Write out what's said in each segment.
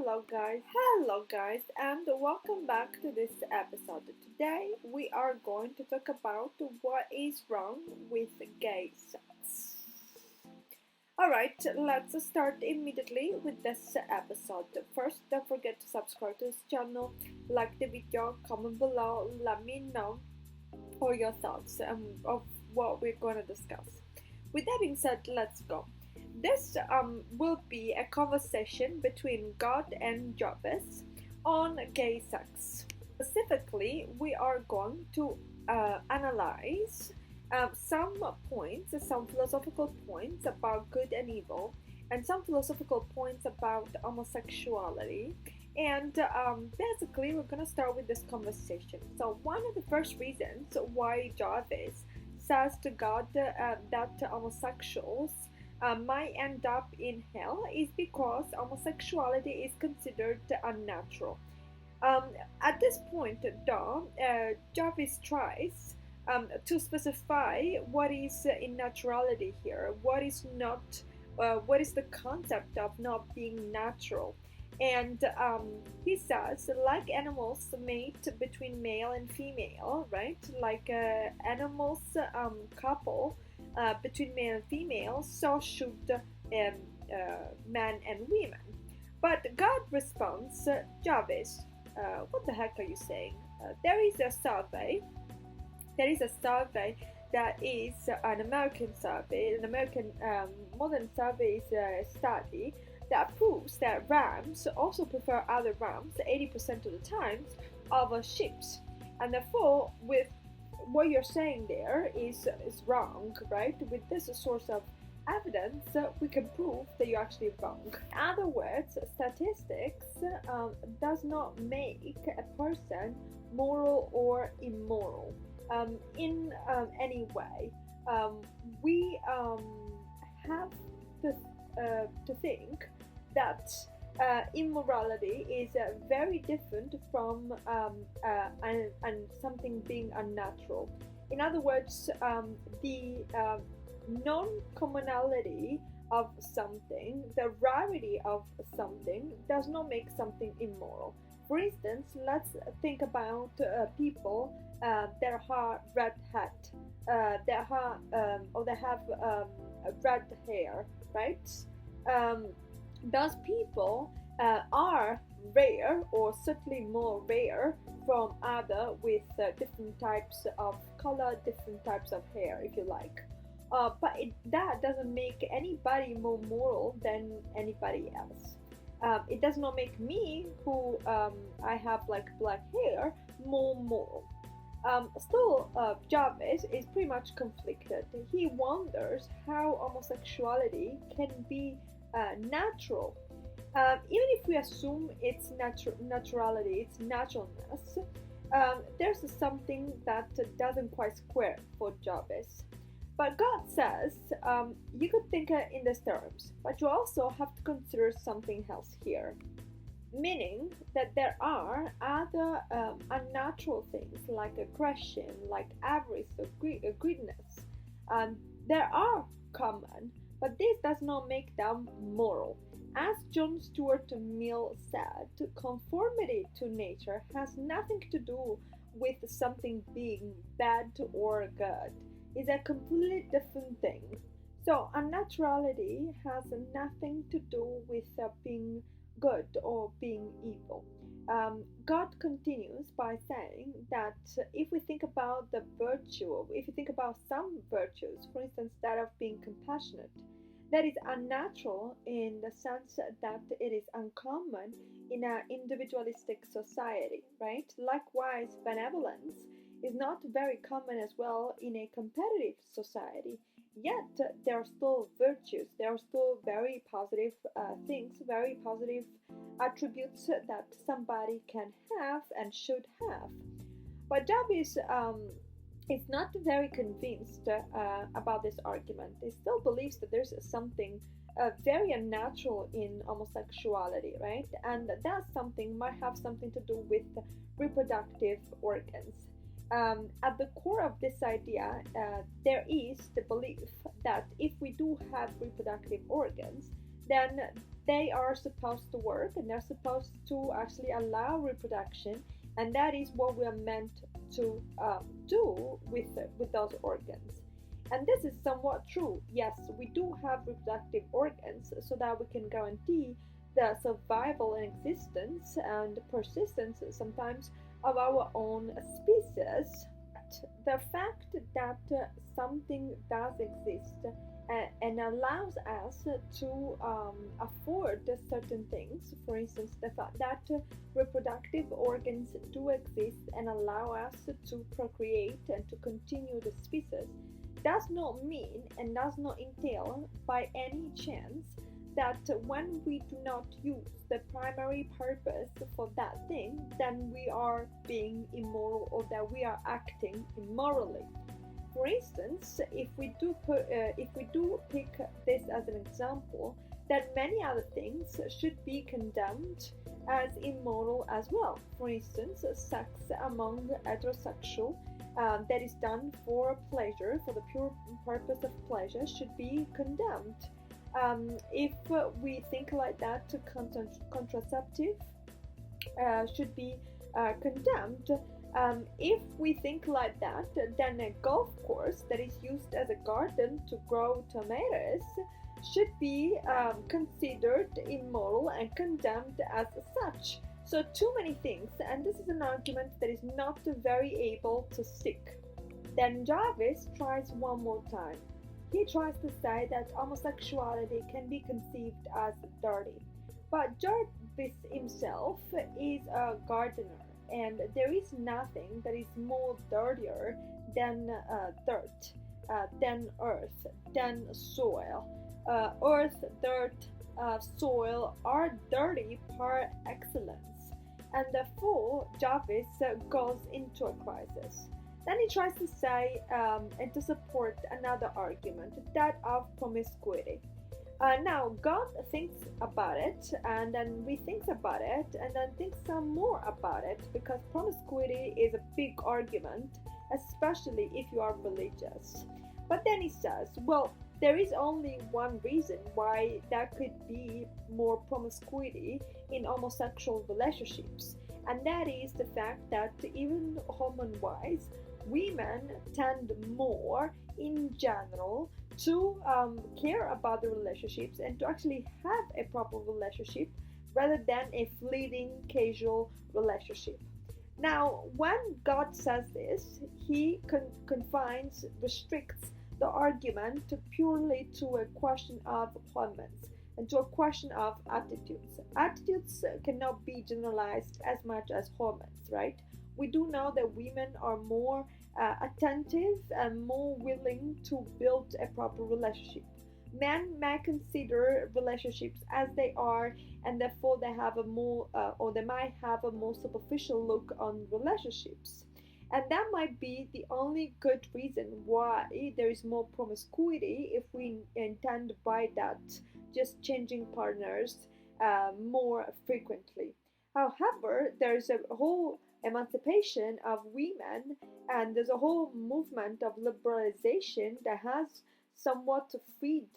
Hello guys, and welcome back to this episode. Today we are going to talk about what is wrong with gay sex. Alright, let's start immediately with this episode. First, don't forget to subscribe to this channel, like the video, comment below, let me know all your thoughts of what we're going to discuss. With that being said, let's go. This will be a conversation between God and Jarvis on gay sex. Specifically, we are going to analyze some points, some philosophical points about good and evil, and some philosophical points about homosexuality. And basically, we're going to start with this conversation. So, one of the first reasons why Jarvis says to God that homosexuals might end up in hell is because homosexuality is considered unnatural. At this point, though, Jarvis tries to specify what is innaturality here, what is not, what is the concept of not being natural. And he says, like animals mate between male and female, right? Like animals couple between male and female, so should men and women. But God responds, Jarvis, what the heck are you saying? There is a survey that is an American survey, an American modern survey study that proves that rams also prefer other rams 80% of the times over sheep. And therefore, with what you're saying there is wrong, right? With this source of evidence, we can prove that you're actually wrong. In other words, statistics does not make a person moral or immoral in any way. We have to think that immorality is very different from and something being unnatural. In other words, the non-commonality of something, the rarity of something, does not make something immoral. For instance, let's think about people that are redhead, that are or they have red hair, right? Those people are rare, or certainly more rare from other with different types of color, different types of hair, if you like. But that doesn't make anybody more moral than anybody else. It does not make me, who I have like black hair, more moral. Still, Jarvis is pretty much conflicted. He wonders how homosexuality can be natural. Even if we assume its naturality, its naturalness, there's something that doesn't quite square for Jarvis. But God says you could think in these terms, but you also have to consider something else here. Meaning that there are other unnatural things like aggression, like avarice or greediness. There are common, but this does not make them moral. As John Stuart Mill said, conformity to nature has nothing to do with something being bad or good. It's a completely different thing. So unnaturality has nothing to do with being good or being evil. God continues by saying that if we think about the virtue, if you think about some virtues, for instance, that of being compassionate, that is unnatural in the sense that it is uncommon in an individualistic society, right? Likewise, benevolence is not very common as well in a competitive society. Yet there are still virtues, there are still very positive things, very positive attributes that somebody can have and should have. But Jarvis is not very convinced about this argument. He still believes that there's something very unnatural in homosexuality, right? And that something might have something to do with reproductive organs. At the core of this idea, there is the belief that if we do have reproductive organs, then they are supposed to work and they're supposed to actually allow reproduction, and that is what we are meant to do with those organs. And this is somewhat true. Yes, we do have reproductive organs so that we can guarantee the survival and existence and persistence sometimes of our own species. The fact that something does exist and allows us to afford certain things, for instance, the fact that reproductive organs do exist and allow us to procreate and to continue the species, does not mean and does not entail by any chance that when we do not use the primary purpose for that thing, then we are being immoral or that we are acting immorally. For instance, if we do pick this as an example, then many other things should be condemned as immoral as well. For instance, sex among heterosexual that is done for pleasure, for the pure purpose of pleasure, should be condemned. If we think like that, contraceptive should be condemned. If we think like that, then a golf course that is used as a garden to grow tomatoes should be considered immoral and condemned as such. So, too many things, and this is an argument that is not very able to stick. Then Jarvis tries one more time. He tries to say that homosexuality can be conceived as dirty. But Jarvis himself is a gardener, and there is nothing that is more dirtier than dirt, than earth, than soil. Earth, dirt, soil are dirty par excellence, and therefore Jarvis goes into a crisis. Then he tries to say and to support another argument, that of promiscuity. Now, God thinks about it, and then we think about it, and then think some more about it, because promiscuity is a big argument, especially if you are religious. But then he says, well, there is only one reason why there could be more promiscuity in homosexual relationships, and that is the fact that even hormone-wise, women tend more in general to care about the relationships and to actually have a proper relationship rather than a fleeting casual relationship. Now, when God says this, he restricts the argument to purely to a question of hormones and to a question of attitudes. Attitudes cannot be generalized as much as hormones, right? We do know that women are more attentive and more willing to build a proper relationship. Men may consider relationships as they are, and therefore they have a more, or they might have a more superficial look on relationships. And that might be the only good reason why there is more promiscuity, if we intend by that just changing partners more frequently. However, there's a whole emancipation of women, and there's a whole movement of liberalization that has somewhat freed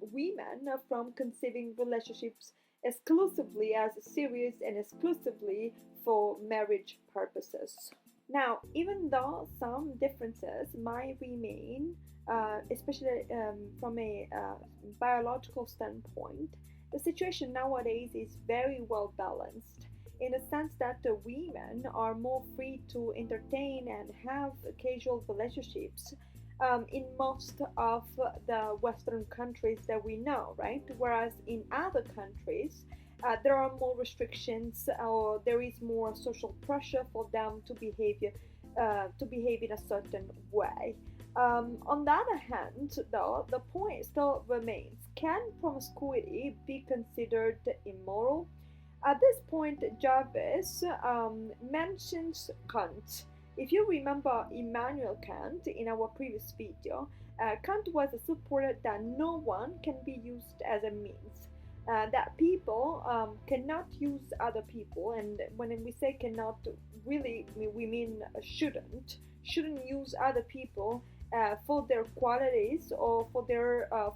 women from conceiving relationships exclusively as serious and exclusively for marriage purposes. Now, even though some differences might remain, especially from a biological standpoint, the situation nowadays is very well balanced, in the sense that the women are more free to entertain and have casual relationships in most of the Western countries that we know, right? Whereas in other countries, there are more restrictions, or there is more social pressure for them to behave in a certain way. On the other hand, though, the point still remains: can promiscuity be considered immoral? At this point, Jarvis mentions Kant. If you remember Immanuel Kant in our previous video, Kant was a supporter that no one can be used as a means. That people cannot use other people, and when we say cannot, really we mean shouldn't use other people for their qualities or for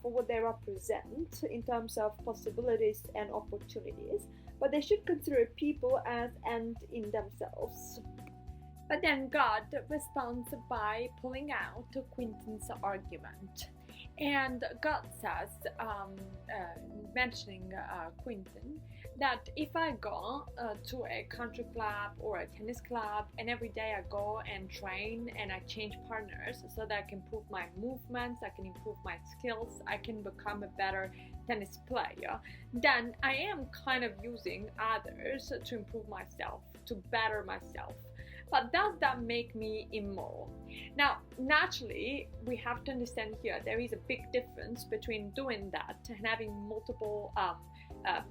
what they represent in terms of possibilities and opportunities, but they should consider people as end in themselves. But then God responds by pulling out Quentin's argument. And God says, mentioning Quentin, that if I go to a country club or a tennis club and every day I go and train and I change partners so that I can improve my movements, I can improve my skills, I can become a better tennis player, then I am kind of using others to improve myself, to better myself. But does that make me immoral? Now, naturally, we have to understand here there is a big difference between doing that and having multiple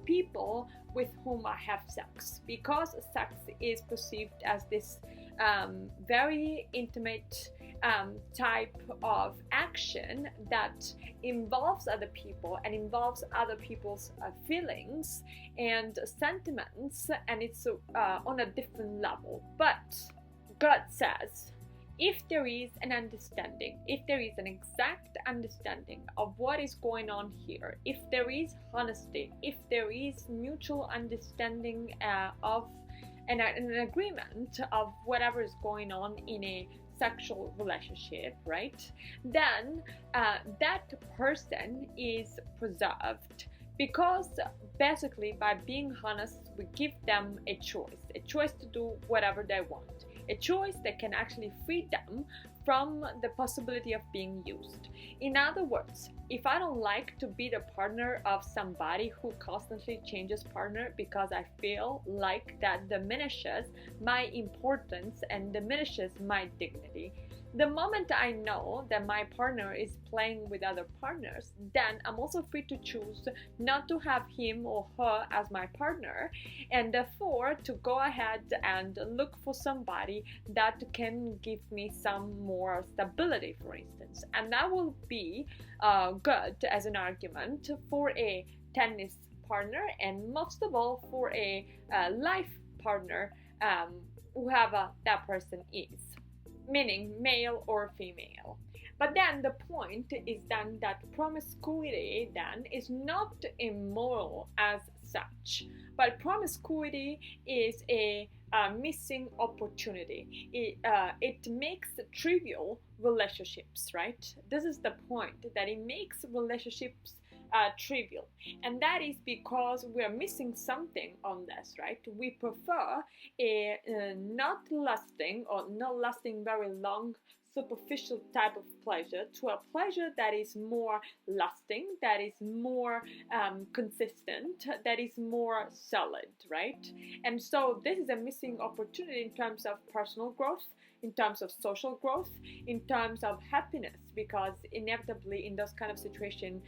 people with whom I have sex, because sex is perceived as this very intimate type of action that involves other people and involves other people's feelings and sentiments, and it's on a different level. But God says, if there is an understanding, if there is an exact understanding of what is going on here, if there is honesty, if there is mutual understanding of an agreement of whatever is going on in a sexual relationship, right, then that person is preserved. Because basically, by being honest, we give them a choice to do whatever they want, a choice that can actually free them from the possibility of being used. In other words, if I don't like to be the partner of somebody who constantly changes partner because I feel like that diminishes my importance and diminishes my dignity, the moment I know that my partner is playing with other partners, then I'm also free to choose not to have him or her as my partner, and therefore to go ahead and look for somebody that can give me some more stability, for instance. And that will be good as an argument for a tennis partner, and most of all for a life partner, whoever that person is, meaning male or female. But then the point is then that promiscuity then is not immoral as such, but promiscuity is a missing opportunity. It makes trivial relationships, right? This is the point, that it makes relationships trivial, and that is because we're missing something on this, right? We prefer a not lasting or not lasting very long superficial type of pleasure to a pleasure that is more lasting, that is more consistent, that is more solid, right? And so this is a missing opportunity in terms of personal growth, in terms of social growth, in terms of happiness, because inevitably in those kind of situations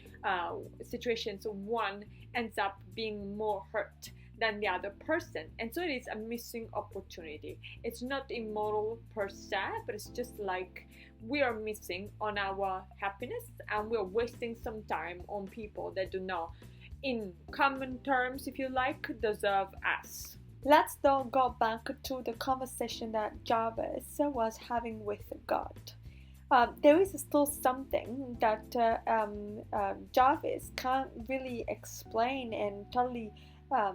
one ends up being more hurt than the other person, and so it is a missing opportunity. It's not immoral per se, but it's just like we are missing on our happiness, and we're wasting some time on people that do not, in common terms if you like, deserve us. Let's though go back to the conversation that Jarvis was having with God. There is still something that Jarvis can't really explain and totally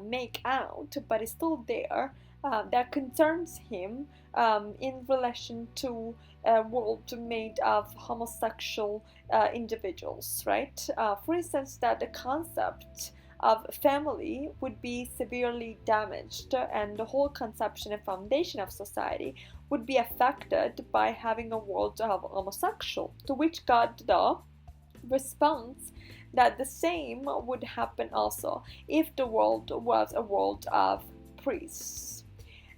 make out, but it's still there, that concerns him in relation to a world made of homosexual individuals, right? For instance, that the concept of family would be severely damaged, and the whole conception and foundation of society would be affected by having a world of homosexual, to which God, though, responds that the same would happen also if the world was a world of priests.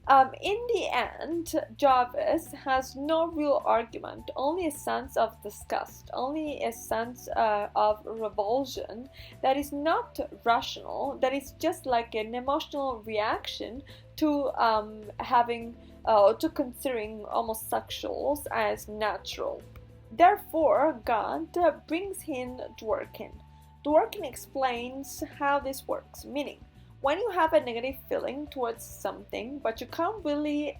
In the end, Jarvis has no real argument, only a sense of disgust, only a sense of revulsion that is not rational, that is just like an emotional reaction to to considering homosexuals as natural. Therefore, God brings in Dworkin. Dworkin explains how this works, meaning, when you have a negative feeling towards something, but you can't really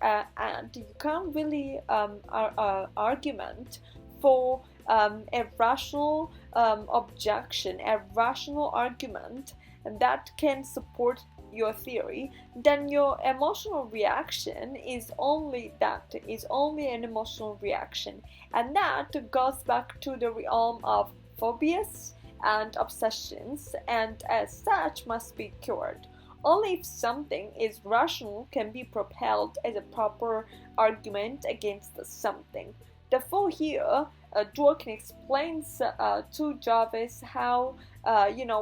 argument for a rational objection, a rational argument that can support your theory, then your emotional reaction is only an emotional reaction, and that goes back to the realm of phobias and obsessions, and as such must be cured. Only if something is rational can be propelled as a proper argument against something. Therefore, here, Dworkin explains to Jarvis how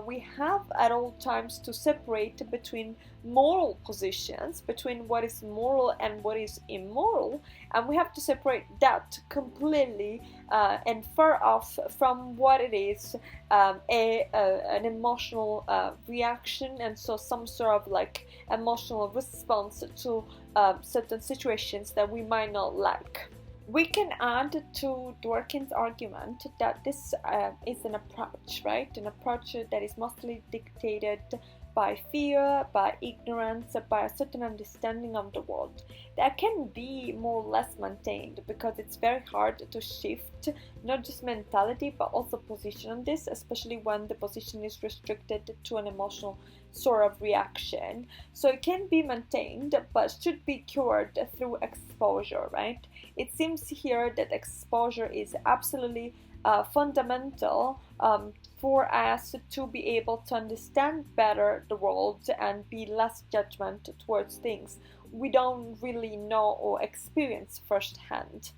we have at all times to separate between moral positions, between what is moral and what is immoral, and we have to separate that completely and far off from what it is an emotional reaction, and so some sort of like emotional response to certain situations that we might not like. We can add to Dworkin's argument that this is an approach, right? An approach that is mostly dictated by fear, by ignorance, by a certain understanding of the world that can be more or less maintained, because it's very hard to shift not just mentality but also position on this, especially when the position is restricted to an emotional sort of reaction. So it can be maintained but should be cured through exposure, right? It seems here that exposure is absolutely fundamental for us to be able to understand better the world and be less judgmental towards things we don't really know or experience firsthand.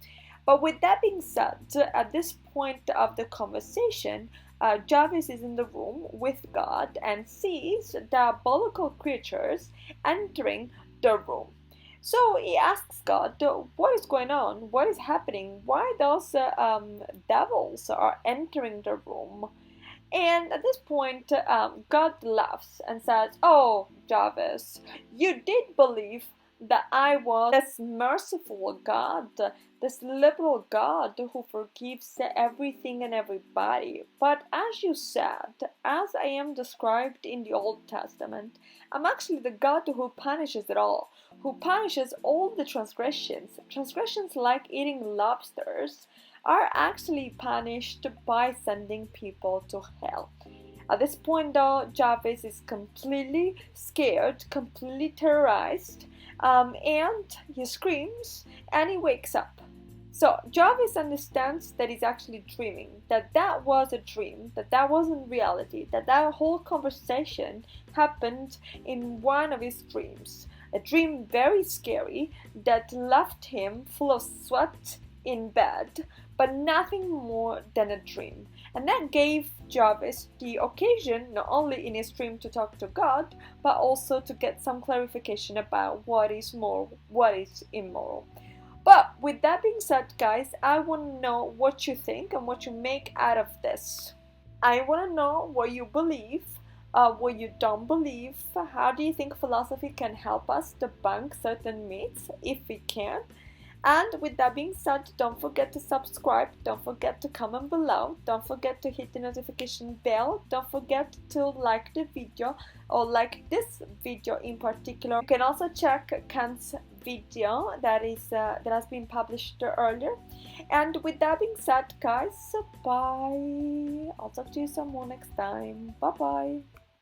But with that being said, at this point of the conversation, Jarvis is in the room with God and sees diabolical creatures entering the room. So he asks God, what is going on? What is happening? Why those devils are entering the room? And at this point, God laughs and says, "Oh, Jarvis, you did believe that I was this merciful God, this liberal God who forgives everything and everybody. But as you said, as I am described in the Old Testament, I'm actually the God who punishes it all, who punishes all the transgressions. Transgressions like eating lobsters are actually punished by sending people to hell." At this point, though, Jarvis is completely scared, completely terrorized, and he screams and he wakes up. So Jarvis understands that he's actually dreaming, that was a dream, that wasn't reality, that whole conversation happened in one of his dreams. A dream very scary that left him full of sweat in bed, but nothing more than a dream. And that gave Jarvis the occasion, not only in his dream to talk to God, but also to get some clarification about what is moral, what is immoral. But with that being said, guys, I want to know what you think and what you make out of this. I want to know what you believe, what you don't believe. How do you think philosophy can help us debunk certain myths, if it can? And with that being said, don't forget to subscribe, don't forget to comment below, don't forget to hit the notification bell, don't forget to like the video, or like this video in particular. You can also check Kant's video that has been published earlier. And with that being said, guys, bye. I'll talk to you some more next time. Bye bye.